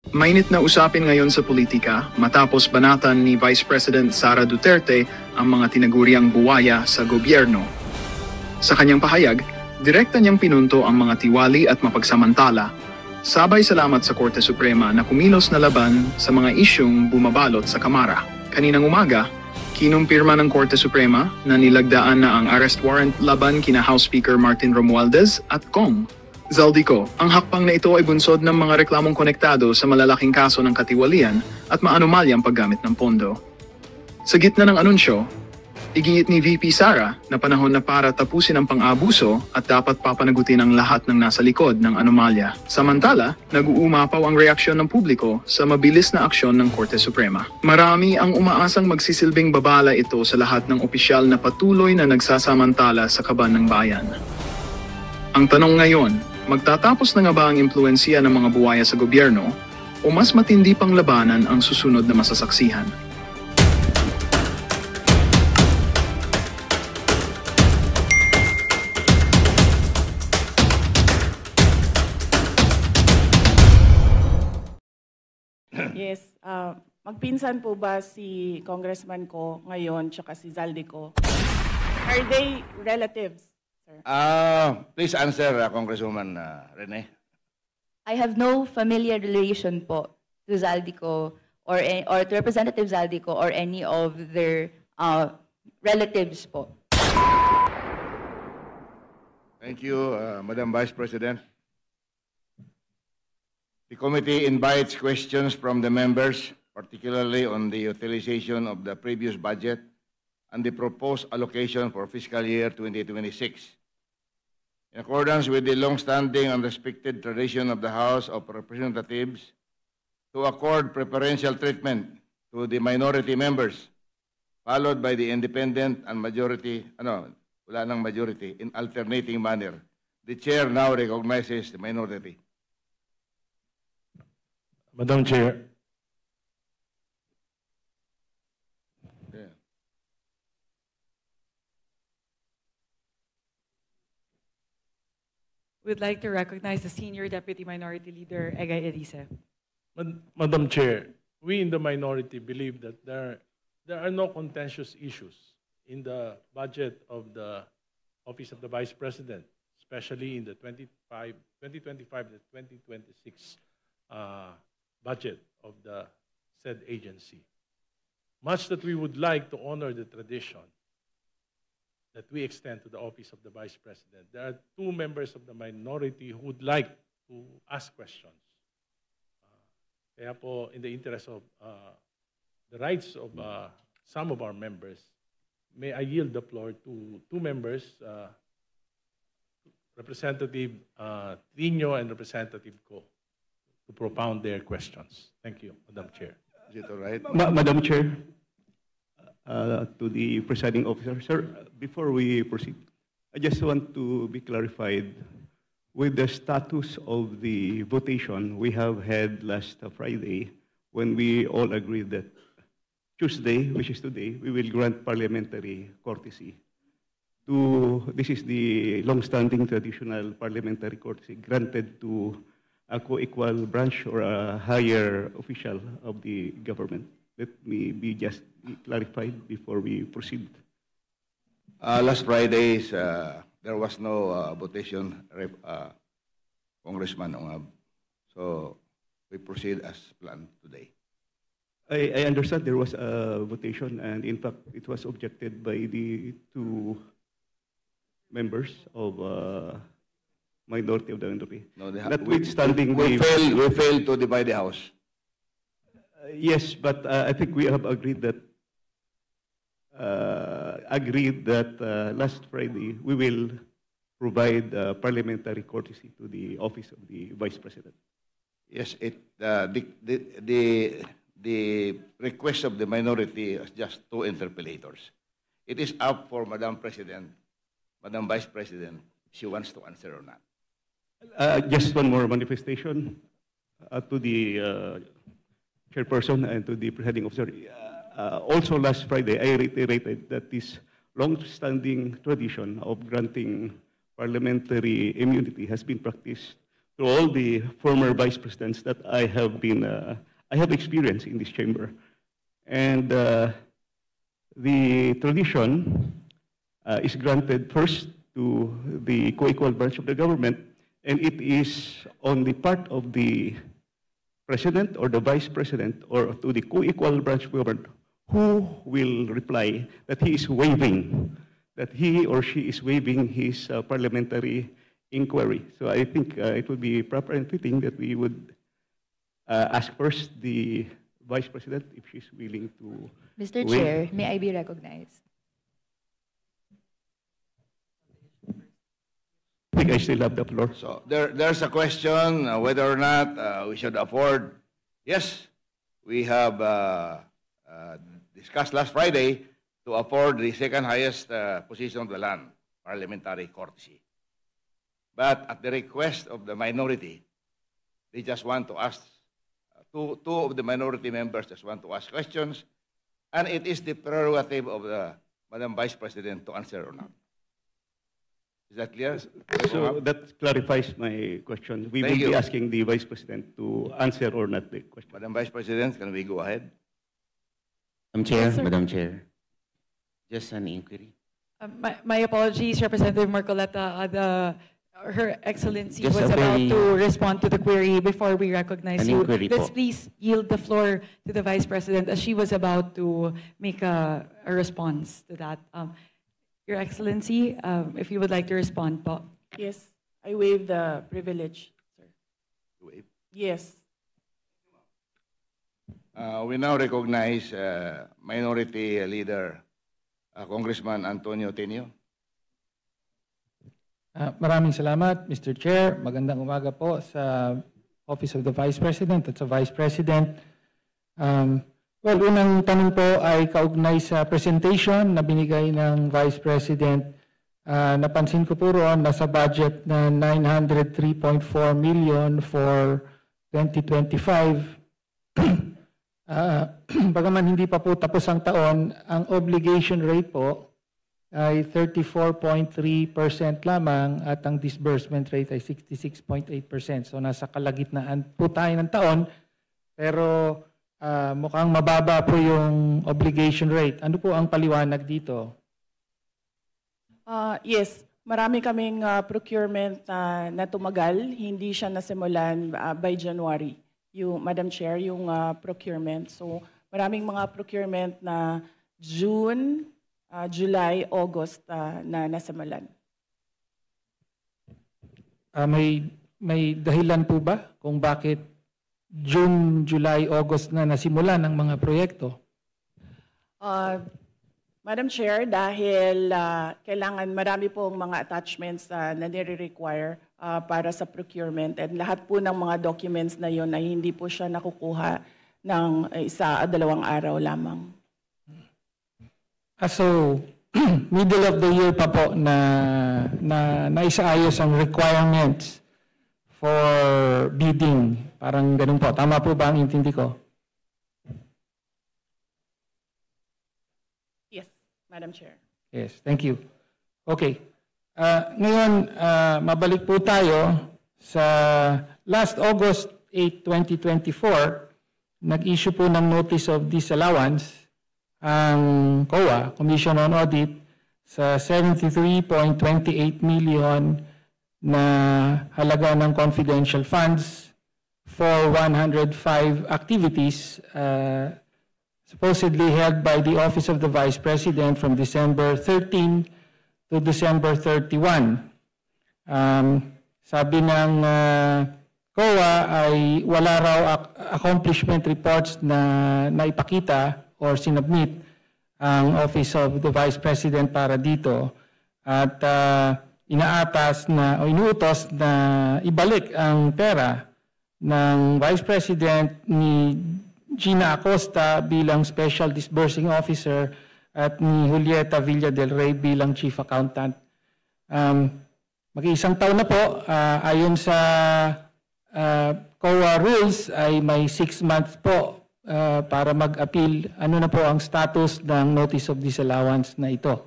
Mainit na usapin ngayon sa politika matapos banatan ni Vice President Sara Duterte ang mga tinaguriang buwaya sa gobyerno. Sa kanyang pahayag, direkta niyang pinunto ang mga tiwali at mapagsamantala. Sabay salamat sa Korte Suprema na kumilos na laban sa mga isyung bumabalot sa Kamara. Kaninang umaga, kinumpirma ng Korte Suprema na nilagdaan na ang arrest warrant laban kina House Speaker Martin Romualdez at Kong Zaldico. Ang hakbang na ito ay bunsod ng mga reklamong konektado sa malalaking kaso ng katiwalian at maanumalyang paggamit ng pondo. Sa gitna ng anunsyo, igingit ni VP Sara na panahon na para tapusin ang pang-abuso at dapat papanagutin ang lahat ng nasa likod ng anomalya. Samantala, nag-uumapaw ang reaksyon ng publiko sa mabilis na aksyon ng Korte Suprema. Marami ang umaasang magsisilbing babala ito sa lahat ng opisyal na patuloy na nagsasamantala sa kaban ng bayan. Ang tanong ngayon, magtatapos na nga ba ang impluensya ng mga buwaya sa gobyerno o mas matindi pang labanan ang susunod na masasaksihan? Yes, magpinsan po ba si Congressman ko ngayon tsaka si Zaldico? Are they relatives? Please answer, Congresswoman Rene. I have no familiar relation po to Zaldico or to Representative Zaldico or any of their relatives po. Thank you, Madam Vice President. The committee invites questions from the members, particularly on the utilization of the previous budget and the proposed allocation for fiscal year 2026. In accordance with the long-standing and respected tradition of the House of Representatives to accord preferential treatment to the minority members, followed by the independent and majority, wala nang majority, in alternating manner, the Chair now recognizes the minority. Madam Chair. We'd like to recognize the Senior Deputy Minority Leader, Egay Erice. Madam Chair, we in the minority believe that there are no contentious issues in the budget of the Office of the Vice President, especially in the 2025 to 2026 budget of the said agency. Much that we would like to honor the tradition that we extend to the Office of the Vice President, there are two members of the minority who would like to ask questions. Kaya po, in the interest of the rights of some of our members, may I yield the floor to two members, Representative Tino and Representative Ko, to propound their questions. Thank you, Madam Chair. Is it all right? Madam Chair, to the presiding officer, sir, before we proceed, I just want to be clarified with the status of the votation we have had last Friday when we all agreed that Tuesday, which is today, we will grant parliamentary courtesy. This is the long-standing traditional parliamentary courtesy granted to a co-equal branch or a higher official of the government. Let me be just clarified before we proceed. Last Fridays, there was no votation, Congressman Ongab. So we proceed as planned today. I understand there was a votation, and in fact, it was objected by the two members of minority of the NDP. No, notwithstanding we failed to divide the House. Yes, but I think we have agreed that last Friday we will provide parliamentary courtesy to the office of the Vice President. Yes, the request of the minority is just two interpellators. It is up for Madam President, Madam Vice President, if she wants to answer or not. Just one more manifestation to the chairperson and to the presiding officer. Also last Friday, I reiterated that this long-standing tradition of granting parliamentary immunity has been practiced to all the former vice presidents that I have experienced in this chamber. And the tradition is granted first to the co-equal branch of the government, and it is on the part of the president or the vice president or to the co-equal branch of government who will reply that he is waiving, that he or she is waiving his parliamentary inquiry. So I think it would be proper and fitting that we would ask first the vice president if she's willing to. Mr. waive. Chair, may I be recognized? I think I still have the floor. So there's a question whether or not we should afford. Yes, we have discussed last Friday to afford the second highest position of the land, parliamentary courtesy. But at the request of the minority, they just want to ask, two of the minority members just want to ask questions, and it is the prerogative of the Madam Vice President to answer or not. Is that clear? So that clarifies my question. We will Thank you. be asking the vice president to answer or not the question. Madam Vice President, can we go ahead? Madam Chair, Yes, sir. Madam Chair. Just an inquiry. My apologies, Representative Marcoleta. Her Excellency Just was a about very- to respond to the query before we recognize An you. inquiry Let's po. please yield the floor to the Vice President as she was about to make a response to that. Your Excellency, if you would like to respond po. Yes, I waive the privilege, sir. Waive. Yes. We now recognize Minority Leader Congressman Antonio Tenio. Maraming salamat, Mr. Chair. Magandang umaga po sa Office of the Vice President at sa Vice President. Well, unang tanong po ay kaugnay sa presentation na binigay ng Vice President. Napansin ko po roon na sa budget na 903.4 million for 2025. Bagaman hindi pa po tapos ang taon, ang obligation rate po ay 34.3% lamang at ang disbursement rate ay 66.8%. So nasa kalagitnaan po tayo ng taon, pero mukhang mababa po yung obligation rate. Ano po ang paliwanag dito? Yes, marami kaming procurement na tumagal. Hindi siya nasimulan by January, Madam Chair, yung procurement. So maraming mga procurement na June, July, August na nasimulan. May dahilan po ba kung bakit June, July, August na nasimulan ang mga proyekto? Madam Chair, dahil kailangan marami pong mga attachments na nire-require para sa procurement, and lahat po ng mga documents na yon ay hindi po siya nakukuha ng isa o dalawang araw lamang. So, middle of the year pa po na naisaayos ang requirements for bidding. Parang ganun po. Tama po ba ang intindi ko? Yes, Madam Chair. Yes, thank you. Okay. Ngayon, mabalik po tayo sa last August 8, 2024, nag-issue po ng Notice of Disallowance ang COA, Commission on Audit, sa 73.28 million na halaga ng confidential funds for 105 activities supposedly held by the Office of the Vice President from December 13 to December 31. Sabi ng COA ay wala raw accomplishment reports na naipakita or sinubmit ang Office of the Vice President para dito at inaatas na o inuutos na ibalik ang pera ng Vice President ni Gina Acosta bilang Special Disbursing Officer at ni Julieta Villa del Rey bilang Chief Accountant. Mag-iisang taon na po, ayon sa COA rules ay may 6 months po para mag-appeal. Ano na po ang status ng Notice of Disallowance na ito?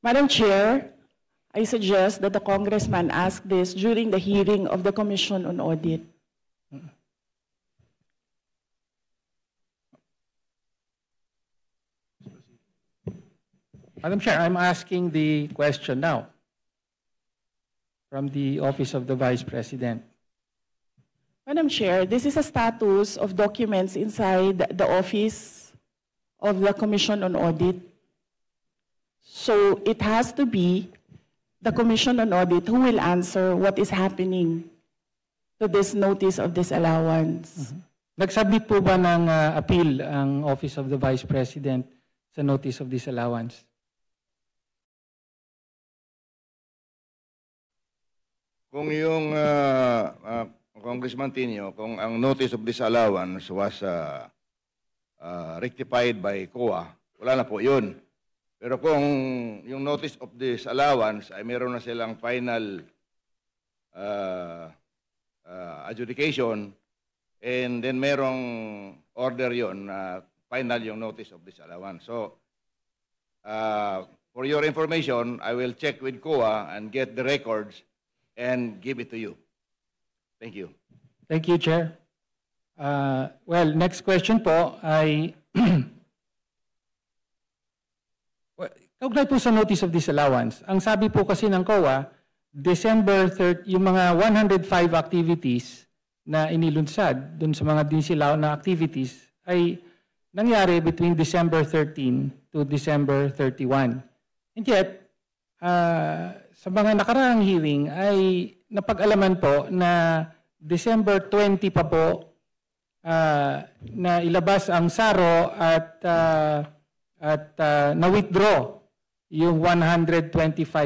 Madam Chair, I suggest that the congressman ask this during the hearing of the Commission on Audit. Madam Chair, I'm asking the question now from the Office of the Vice President. Madam Chair, this is a status of documents inside the Office of the Commission on Audit. So it has to be the Commission on Audit who will answer what is happening to this notice of disallowance. Nagsubmit po ba ng appeal ang Office of the Vice President sa notice of disallowance? Kung yung Congressman Tinio, kung ang notice of disallowance was rectified by COA, wala na po yun. Pero kung yung notice of disallowance ay meron na silang final adjudication, and then merong order yon na final yung notice of disallowance. So, for your information, I will check with COA and get the records and give it to you. Thank you. Thank you, Chair. Well, next question po ay kaugnay po sa notice of disallowance. Ang sabi po kasi ng COA, December 30, yung mga 105 activities na inilunsad dun sa mga disilaw na activities ay nangyari between December 13 to December 31. And yet, sa mga nakaraang hearing ay napag-alaman po na December 20 pa po na ilabas ang SARO at na-withdraw yung 125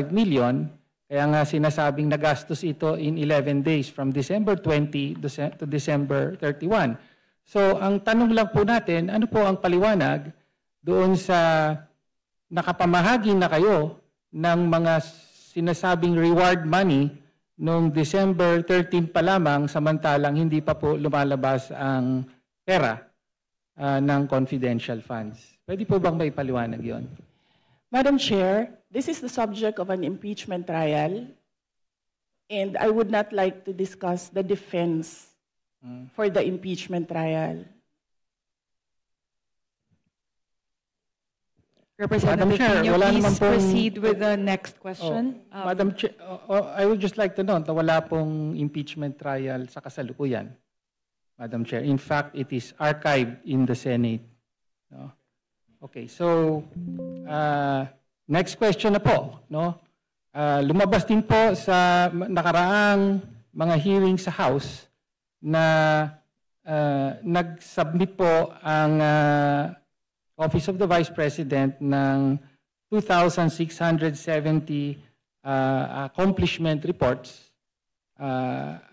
million. Kaya nga sinasabing nagastos ito in 11 days from December 20 to December 31. So ang tanong lang po natin, ano po ang paliwanag doon sa nakapamahagi na kayo ng mga sinasabing reward money noong December 13 pa lamang, samantalang hindi pa po lumalabas ang pera ng confidential funds. Pwede po bang may paliwanag yon? Madam Chair, this is the subject of an impeachment trial, and I would not like to discuss the defense for the impeachment trial. Representative Chair, Pino, wala please naman pong- proceed with the next question. Madam Chair, I would just like to note na wala pong impeachment trial sa kasalukuyan, Madam Chair. In fact, it is archived in the Senate. No? Okay, so next question na po. No? Lumabas din po sa nakaraang mga hearing sa House na nag-submit po ang Office of the Vice President ng 2,670 accomplishment reports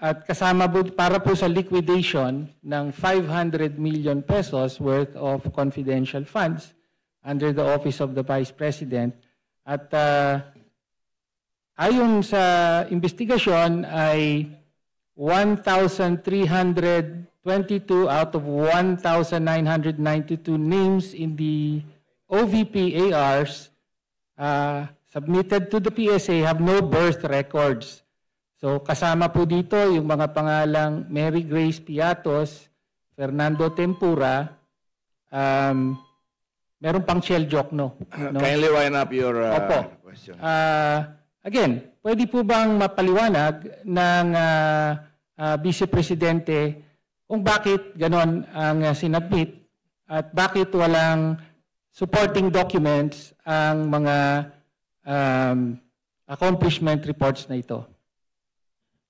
at kasama po para po sa liquidation ng 500 million pesos worth of confidential funds under the Office of the Vice President. At ayon sa investigasyon ay 1,322 out of 1,992 names in the OVP ARs submitted to the PSA have no birth records. So kasama po dito yung mga pangalang Mary Grace Piatos, Fernando Tempura, meron pang Shell Jokno. No? Kindly wind up your question. Again, pwede po bang mapaliwanag ng Vice Presidente kung bakit ganon ang sinabit at bakit walang supporting documents ang mga accomplishment reports na ito?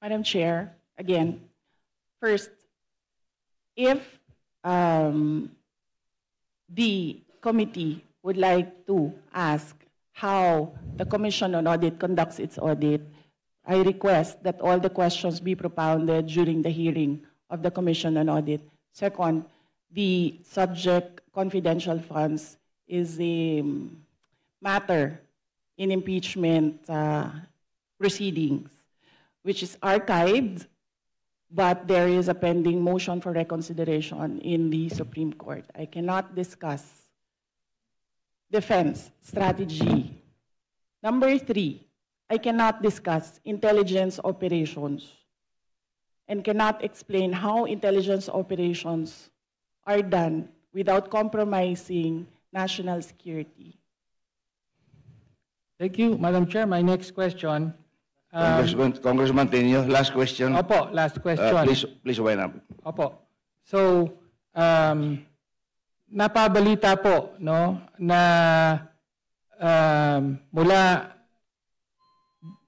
Madam Chair, again, first, if the committee would like to ask how the Commission on Audit conducts its audit, I request that all the questions be propounded during the hearing of the Commission on Audit. Second, the subject confidential funds is a matter in impeachment proceedings, which is archived, but there is a pending motion for reconsideration in the Supreme Court. I cannot discuss defense strategy. Number 3, I cannot discuss intelligence operations and cannot explain how intelligence operations are done without compromising national security. Thank you, Madam Chair. My next question. Congressman Tenyo, last question. Opo, last question. Please wind up. Opo. So, napabalita po, no, na mula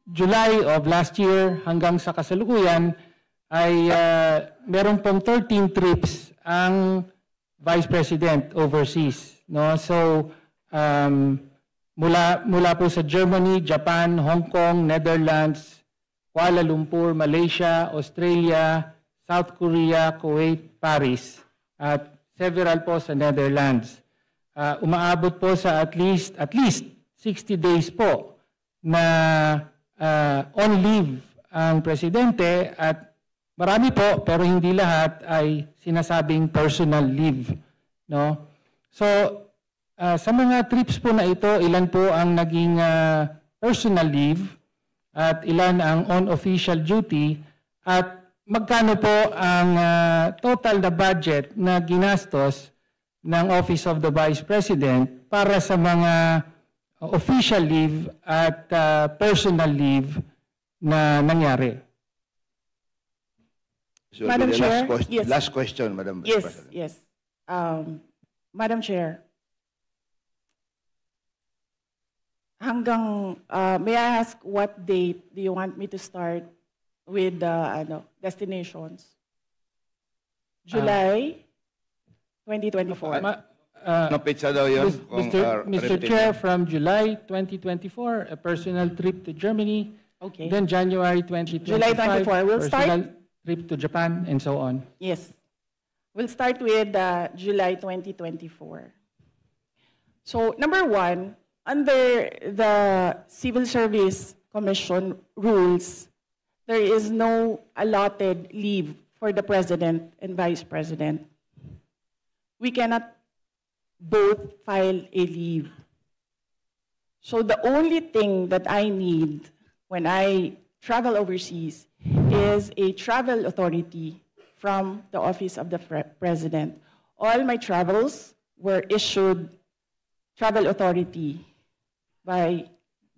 July of last year hanggang sa kasalukuyan ay meron pong 13 trips ang Vice President overseas, no? So, mula po sa Germany, Japan, Hong Kong, Netherlands, Kuala Lumpur, Malaysia, Australia, South Korea, Kuwait, Paris, at several po sa Netherlands. Umaabot po sa at least 60 days po na on leave ang presidente, at marami po pero hindi lahat ay sinasabing personal leave, no? So sa mga trips po na ito, ilan po ang naging personal leave at ilan ang on-official duty, at magkano po ang total na budget na ginastos ng Office of the Vice President para sa mga official leave at personal leave na nangyari? So, Madam Chair, yes. Last question, Madam Vice President. Yes. Madam Chair, may I ask what date do you want me to start with the destinations? July 2024. No pizza daw yun? Mr. Chair, from July 2024, a personal trip to Germany. Okay. Then January 2025, July 24. We'll personal start. Trip to Japan, and so on. Yes. We'll start with July 2024. So, number one, under the Civil Service Commission rules, there is no allotted leave for the President and Vice President. We cannot both file a leave. So the only thing that I need when I travel overseas is a travel authority from the Office of the President. All my travels were issued travel authority by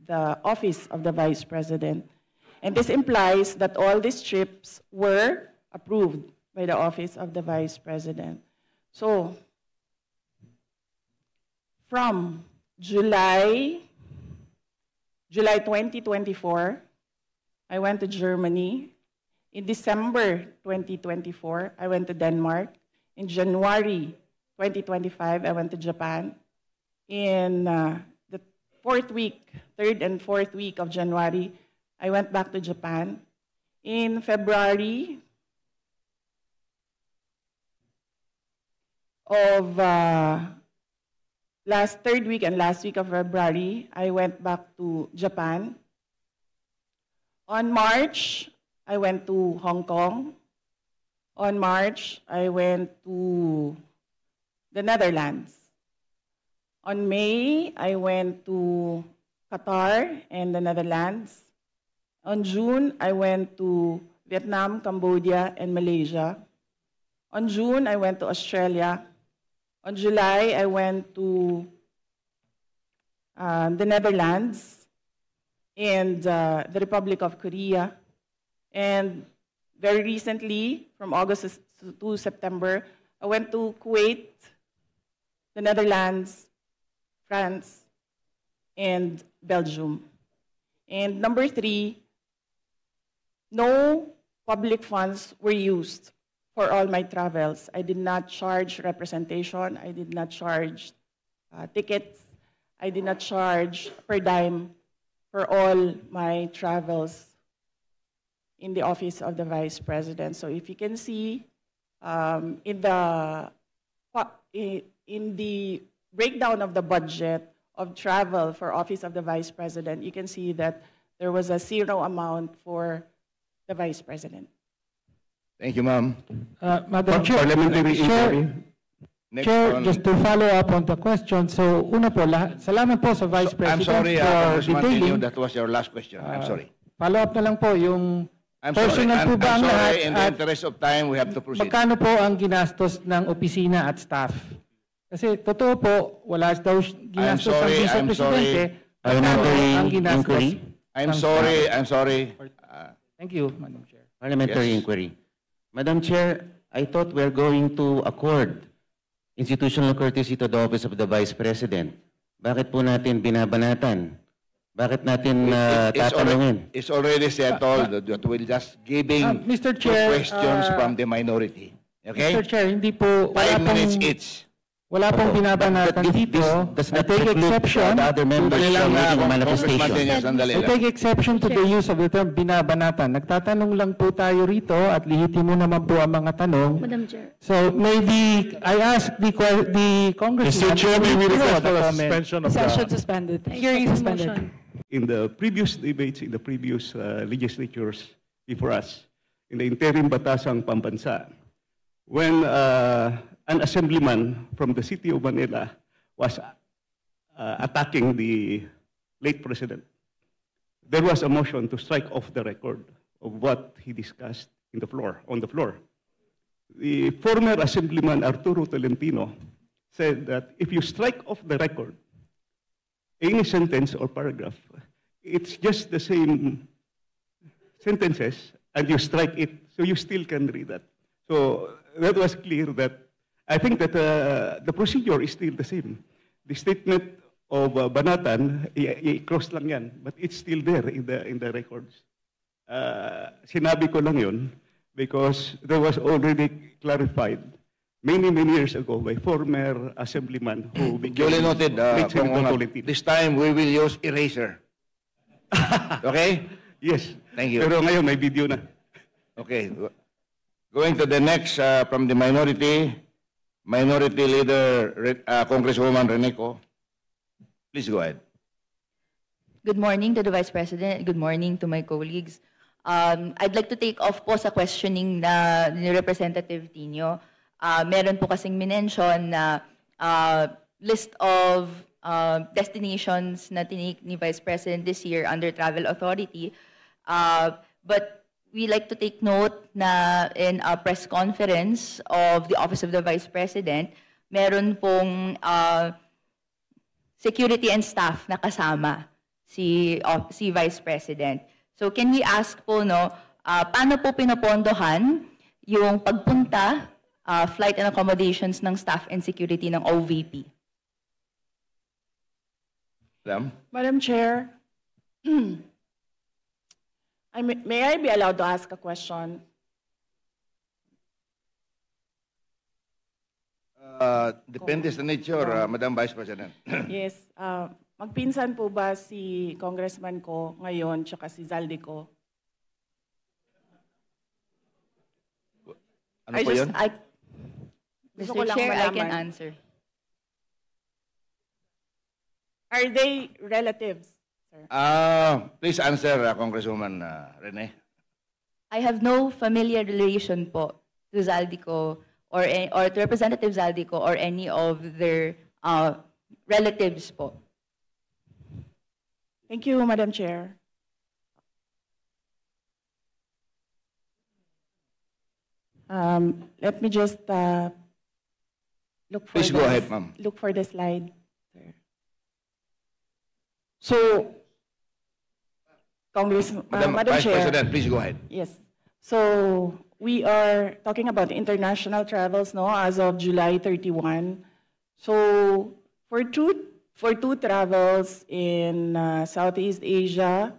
the Office of the Vice President. And this implies that all these trips were approved by the Office of the Vice President. So, from July 2024, I went to Germany. In December 2024, I went to Denmark. In January 2025, I went to Japan. In the third and fourth week of January, I went back to Japan. In February of third week and last week of February, I went back to Japan. On March, I went to Hong Kong. On March, I went to the Netherlands. On May, I went to Qatar and the Netherlands. On June, I went to Vietnam, Cambodia, and Malaysia. On June, I went to Australia. On July, I went to the Netherlands and the Republic of Korea. And very recently, from August to September, I went to Kuwait, the Netherlands, France, and Belgium. And number three, no public funds were used for all my travels. I did not charge representation. I did not charge tickets. I did not charge per dime for all my travels in the Office of the Vice President. So if you can see in the breakdown of the budget of travel for Office of the Vice President, you can see that there was a zero amount for the Vice President. Thank you, ma'am. Madam Chair, Parliamentary inquiry. Next Chair, on- just to follow up on the question, so una po, salamat po sa Vice I'm President sorry, for Congressman Tenyo, detailing. that was your last question. I'm sorry. Follow up na lang po yung I'm sorry. personal po ba I'm ang lahat sorry. In the at interest of time, we have to proceed. magkano po ang ginastos ng opisina at staff? Kasi totoo po, wala daw ginastos ang sorry, Vice I'm Presidente. sorry. Parliamentary ang ginastos inquiry? I'm ng sorry. staff? I'm sorry. Thank you, Madam Chair. Parliamentary Yes. inquiry. Madam Chair, I thought we're going to accord institutional courtesy to the office of the Vice President. Bakit po natin binabanatan? Bakit natin tatanungin? It's already settled that we're just giving Mr. Chair, questions from the minority. Okay? Mr. Chair, hindi po, 5 minutes each. wala pong binabanatan But dito. does I not take preclude exception. the other members Sandali lang from na, making a Congressman manifestation. Tenyo, sandali I lang. take exception to the use of the term binabanatan. Nagtatanong lang po tayo rito at lihitimo naman po ang mga tanong. Madam Chair. So maybe I ask the congressman. Mr. Chair, may we to request have for a a comment. suspension of Session the... suspended. I Hearing second suspended. motion. In the previous debates, in the previous legislatures before us, in the interim batasang pambansa, when an assemblyman from the city of Manila was attacking the late president, there was a motion to strike off the record of what he discussed on the floor. The former assemblyman Arturo Tolentino said that if you strike off the record, any sentence or paragraph, it's just the same sentences, and you strike it, so you still can read that. So that was clear that I think that the procedure is still the same. The statement of Banatan, i-cross lang yan, but it's still there in the records. Sinabi ko lang yun because there was already clarified many years ago by former assemblyman who became Duly noted, late Senator Kong Ongat. Tolentino. This time, we will use eraser. Okay? Yes. Thank you. Pero ngayon may video na. Okay. Going to the next from the minority leader, Congresswoman Reneco. Please go ahead. Good morning to the Vice President. Good morning to my colleagues. I'd like to take off po sa questioning ni Representative Tino. Meron po kasing minention na list of destinations na tinake ni Vice President this year under Travel Authority. But we like to take note na in a press conference of the Office of the Vice President, meron pong security and staff na kasama si Vice President. So can we ask po, paano po pinapondohan yung pagpunta, flight and accommodations ng staff and security ng OVP? Madam Chair, may I be allowed to ask a question? Depende sa nature, Madam Vice President. Yes. Magpinsan po ba si Congressman ko ngayon tsaka si Zaldico? Ano po yun? Gusto ko Mr. lang Chair, I can malaman. answer. Are they relatives, sir? Please answer, Congresswoman Rene. I have no familiar relation po to Zaldico or to Representative Zaldico or any of their relatives po. Thank you, Madam Chair. Let me just look for Please go ahead, ma'am. Look for the slide, sir. So, Madam Madam Vice Chair. President, please go ahead. Yes. So we are talking about international travels, as of July 31. So for two travels in Southeast Asia,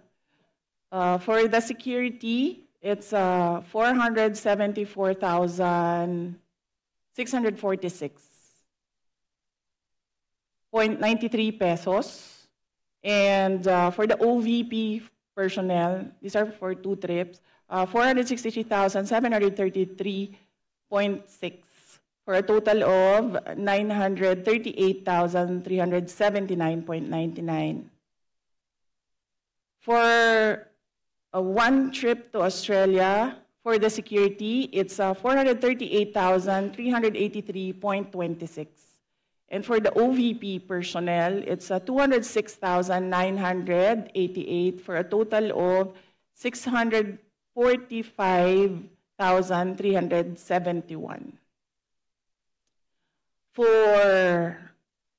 for the security, it's 474,646.93 pesos. And for the OVP personnel, these are for 2 trips, 463,733.6 for a total of 938,379.99. For one trip to Australia, For the security, it's 438,383.26. And for the OVP personnel, it's 206,988 for a total of 645,371. For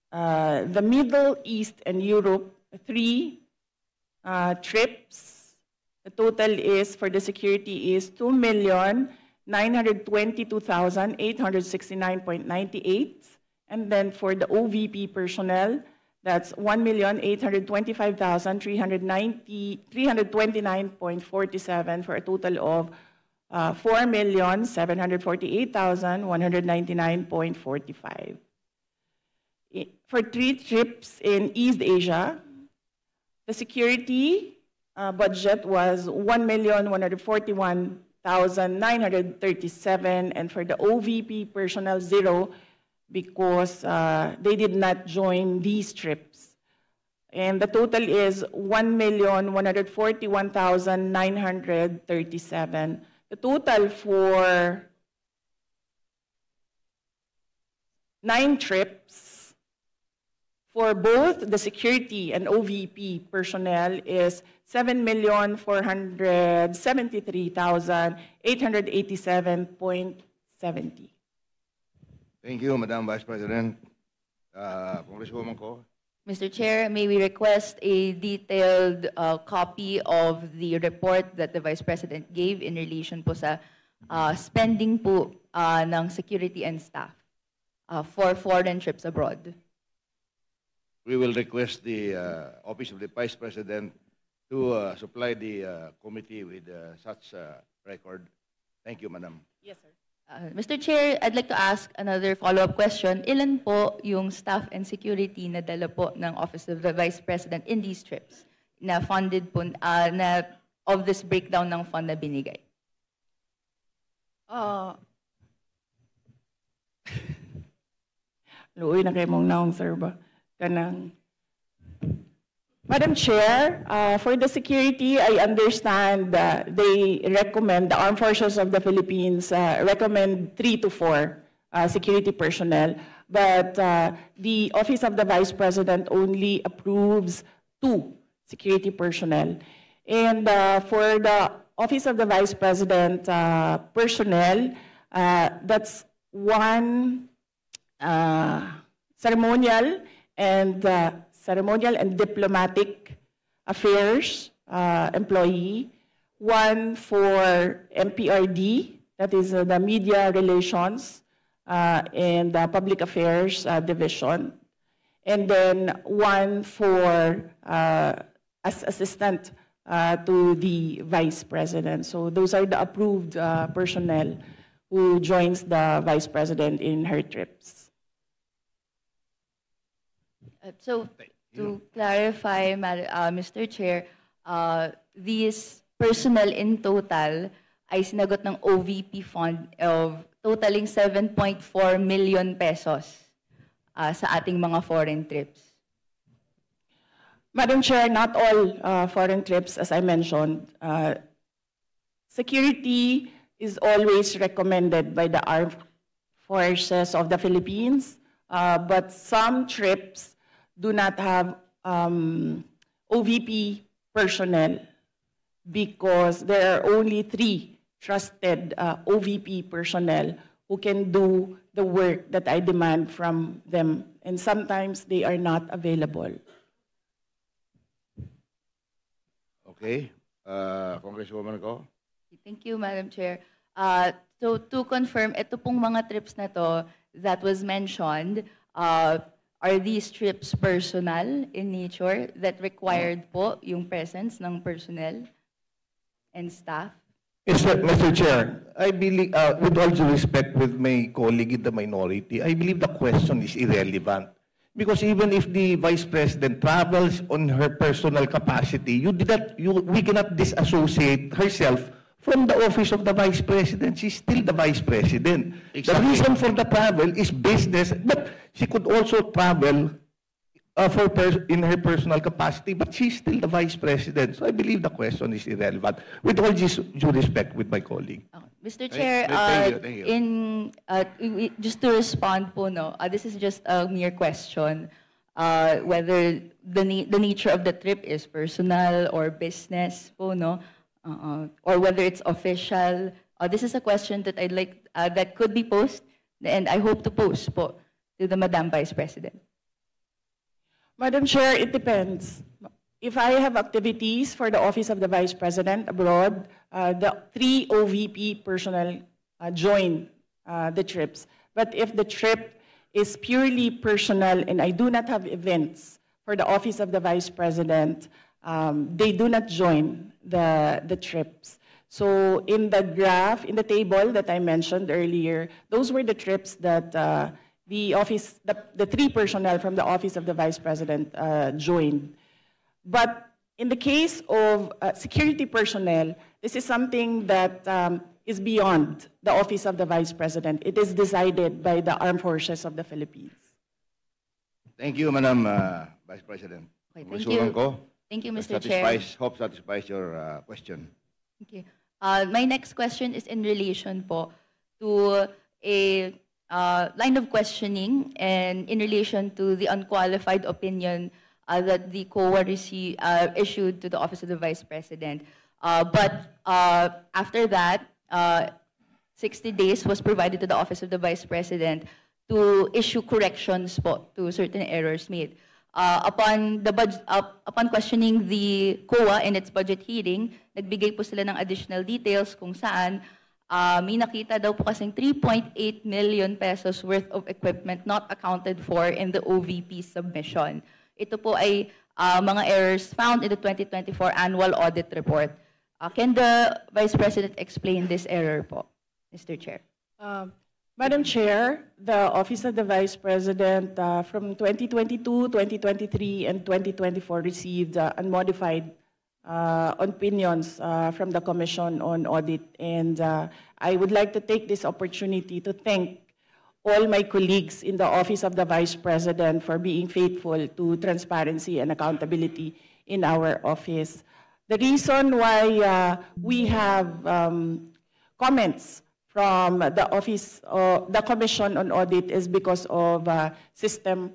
the Middle East and Europe, 3 trips. The total is, for the security, is 2,922,869.98. And then for the OVP personnel, that's 329.47 for a total of 4,748,199.45. For 3 trips in East Asia, the security budget was 1,141,937, and for the OVP personnel, 0, because they did not join these trips. And the total is 1,141,937. The total for 9 trips for both the security and OVP personnel is 7,473,887.70. Thank you, Madam Vice President. Congresswoman Ko. Mr. Chair, may we request a detailed copy of the report that the Vice President gave in relation po sa spending po ng security and staff for foreign trips abroad. We will request the Office of the Vice President to supply the committee with such record. Thank you, Madam. Yes, sir. Mr. Chair, I'd like to ask another follow-up question. Ilan po yung staff and security na dala po ng Office of the Vice President in these trips na funded po, na of this breakdown ng fund na binigay? Luoy na kayo mong naong, sir, ba? Kanang. Madam Chair, for the security, I understand they recommend, the Armed Forces of the Philippines recommend 3 to 4 security personnel, but the Office of the Vice President only approves 2 security personnel. And for the Office of the Vice President personnel, that's 1 ceremonial and diplomatic affairs employee, 1 for MPRD, that is the Media Relations and Public Affairs Division, and then 1 for as assistant to the Vice President. So those are the approved personnel who joins the Vice President in her trips. So, to clarify, Mr. Chair, these personnel in total ay sinagot ng OVP fund of totaling 7.4 million pesos sa ating mga foreign trips. Madam Chair, not all foreign trips, as I mentioned. Security is always recommended by the Armed Forces of the Philippines, but some trips do not have OVP personnel because there are only 3 trusted OVP personnel who can do the work that I demand from them, and sometimes they are not available. Okay. Congresswoman Ko. Thank you, Madam Chair. So to confirm, ito pong mga trips na to that was mentioned, are these trips personal in nature that required po yung presence ng personnel and staff? Mr. Chair, I believe, with all due respect with my colleague in the minority, I believe the question is irrelevant. Because even if the Vice President travels on her personal capacity, we cannot disassociate herself from the office of the Vice President. She's still the Vice President. Exactly. The reason for the travel is business, but she could also travel in her personal capacity, but she's still the Vice President. So I believe the question is irrelevant. With all due respect with my colleague. Mr. Chair, Thank you. just to respond po, no, this is just a mere question, whether the nature of the trip is personal or business po, no, or whether it's official. This is a question that I'd like, that could be posed, and I hope to post po to the Madam Vice President. Madam Chair, it depends. If I have activities for the Office of the Vice President abroad, the 3 OVP personnel join the trips. But if the trip is purely personal and I do not have events for the Office of the Vice President, they do not join the trips. So in the graph, in the table that I mentioned earlier, those were the trips that the 3 personnel from the Office of the Vice President joined. But in the case of security personnel, this is something that is beyond the Office of the Vice President. It is decided by the Armed Forces of the Philippines. Thank you, Madam Vice President. Okay, thank you. Thank you, Mr. Chair. Hope satisfies your question. Okay. My next question is in relation po to a line of questioning and in relation to the unqualified opinion that the COA issued to the Office of the Vice President. But after that, 60 days was provided to the Office of the Vice President to issue corrections po to certain errors made. Upon questioning the COA in its budget hearing, nagbigay po sila ng additional details kung saan may nakita daw po kasing 3.8 million pesos worth of equipment not accounted for in the OVP submission. Ito po ay mga errors found in the 2024 annual audit report. Can the Vice President explain this error po, Mr. Chair? Madam Chair, the Office of the Vice President from 2022, 2023, and 2024 received unmodified opinions from the Commission on Audit. And I would like to take this opportunity to thank all my colleagues in the Office of the Vice President for being faithful to transparency and accountability in our office. The reason why we have comments from the Office of the Commission on Audit is because of system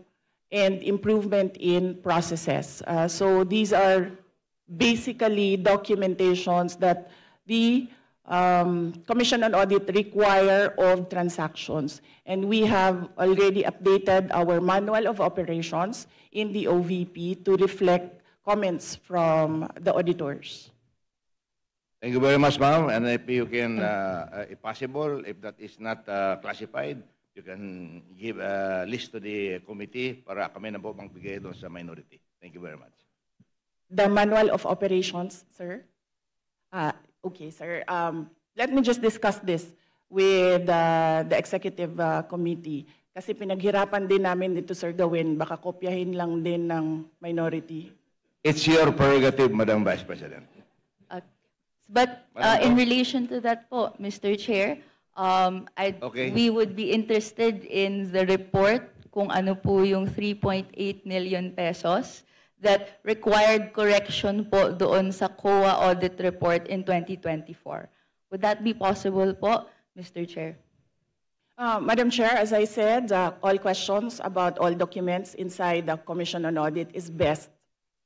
and improvement in processes. So these are basically documentations that the Commission on Audit require of transactions. And we have already updated our manual of operations in the OVP to reflect comments from the auditors. Thank you very much, ma'am. And if you can, if possible, if that is not classified, you can give a list to the committee para kami na po magbigay doon sa minority. Thank you very much. The manual of operations, sir? Okay, sir. Let me just discuss this with the executive committee. Kasi pinaghirapan din namin dito, Sir Gawin. Baka kopyahin lang din ng minority. It's your prerogative, Madam Vice President. But in relation to that po, Mr. Chair, we would be interested in the report kung ano po yung 3.8 million pesos that required correction po doon sa COA audit report in 2024. Would that be possible po, Mr. Chair? Madam Chair, as I said, all questions about all documents inside the Commission on Audit is best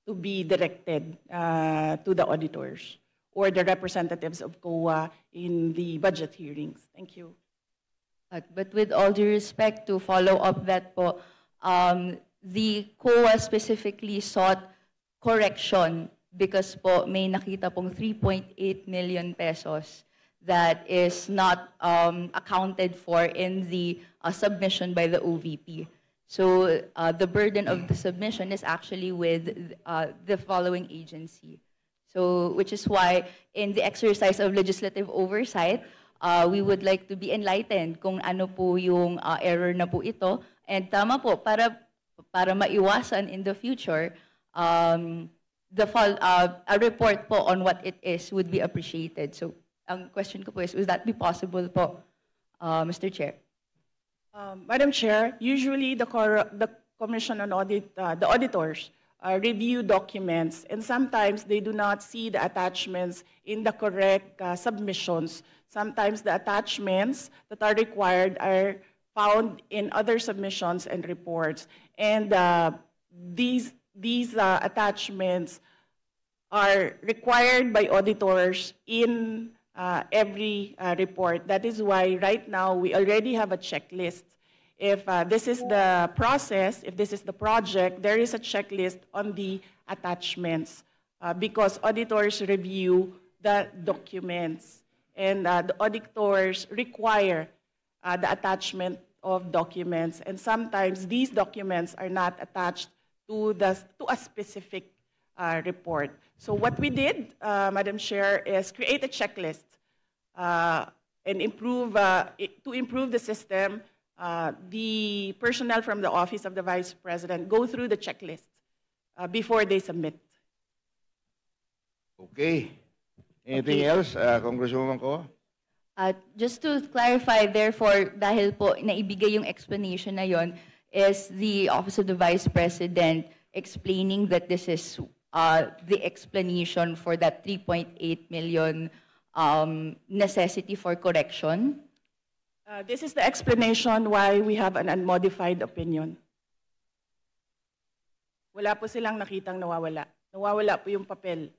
to be directed to the auditors or the representatives of COA in the budget hearings. Thank you. But with all due respect, to follow up that po, the COA specifically sought correction because po may nakita pong 3.8 million pesos that is not accounted for in the submission by the OVP. So the burden of the submission is actually with the following agency. So which is why in the exercise of legislative oversight, we would like to be enlightened kung ano po yung error na po ito. And tama po, para maiwasan in the future, a report po on what it is would be appreciated. So ang question ko po is, would that be possible po, Mr. Chair? Madam Chair, usually the Commission on Audit, the auditors review documents, and sometimes they do not see the attachments in the correct submissions. Sometimes the attachments that are required are found in other submissions and reports. And these attachments are required by auditors in every report. That is why right now we already have a checklist. If this is the process, if this is the project, there is a checklist on the attachments because auditors review the documents, and the auditors require the attachment of documents, and sometimes these documents are not attached to a specific report. So what we did, Madam Chair, is create a checklist and to improve the system. The personnel from the Office of the Vice President go through the checklist before they submit. Okay. Anything else, Congresswoman Ko? Just to clarify, therefore, dahil po naibigay yung explanation na yon, is the Office of the Vice President explaining that this is the explanation for that 3.8 million necessity for correction? This is the explanation why we have an unmodified opinion. Wala po silang nakitang nawawala. Nawawala po yung papel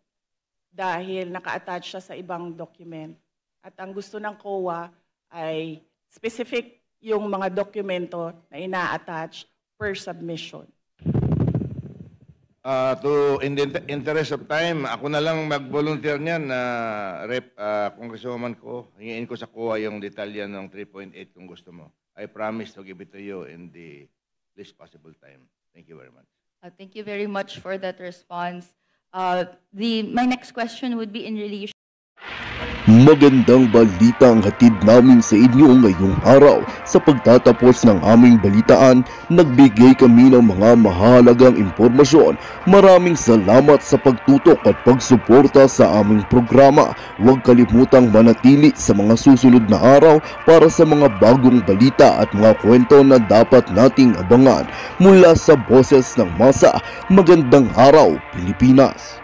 dahil naka-attach siya sa ibang document. At ang gusto ng COA ay specific yung mga dokumento na ina-attach per submission. In the interest of time, ako na lang mag-volunteer niyan na Congresswoman Ko. Hingin ko sa COA yung detalya ng 3.8 kung gusto mo. I promise to give it to you in the least possible time. Thank you very much. Thank you very much for that response. My next question would be in relation. Magandang balita ang hatid namin sa inyo ngayong araw. Sa pagtatapos ng aming balitaan, nagbigay kami ng mga mahalagang impormasyon. Maraming salamat sa pagtutok at pagsuporta sa aming programa. Huwag kalimutang manatili sa mga susunod na araw para sa mga bagong balita at mga kwento na dapat nating abangan. Mula sa Boses ng Masa, magandang araw, Pilipinas!